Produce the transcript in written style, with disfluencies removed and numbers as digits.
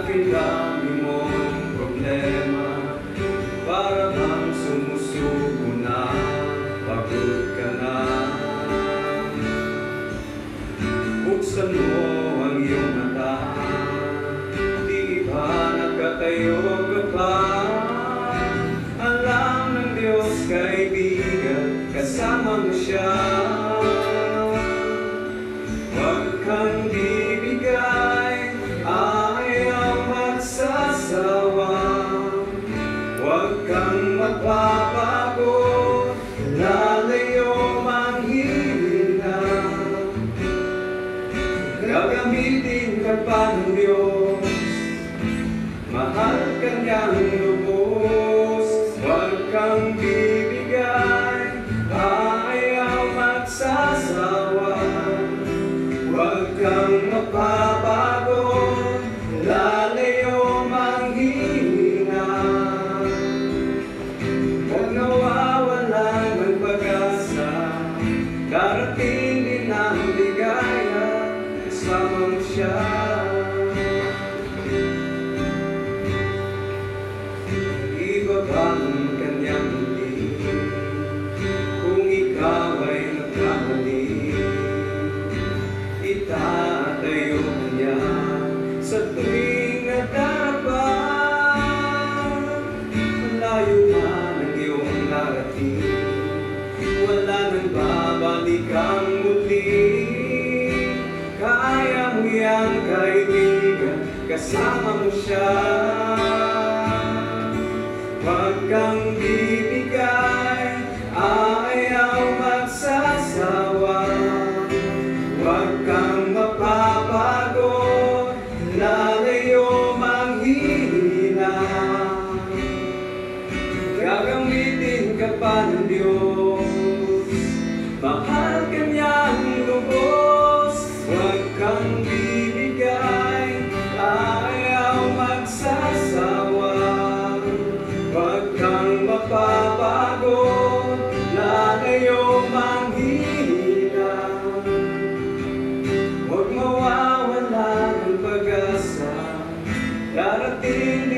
Dami-dami mong problema, para bang sumusuko na, pagod ka na. Buksan mo ang iyong mata, di ba nakatayo ka pa? Alam ng Diyos, kaibigan, kasama mo siya. Huwag kang bibigay, ayaw magsasawa. Huwag kang magbabago, lalayo mang hihina. Gagamitin ka pa ng Diyos, mahal ka niyang lubos. Huwag kang bibigay, ayaw magsasawa. Huwag kang magbabago, lalayo mang hihina. Huwag nawawalan ng pag-asa, darating din ang ligaya, kasama mo siya. Ibaba ang kanyang huli, kung ikaw ay nagkamali. Itatayo niya sa tuwing nagdarapan. Malayo man ang iyong narating, wala nang babalikan muli. Kaya mo yan, kaibigan, kasama mo siya. Huwag kang bibigay, ayaw magsasawa. Huwag kang mapapago, lalayo mang hihina. Gagamitin ka pa ng Diyos, mahal ka niyang lubos. Huwag kang bibigay, ayaw magsasawa. Huwag kang mapapago, lalayo mang hihina. Huwag mawawala ng pag-asa, darating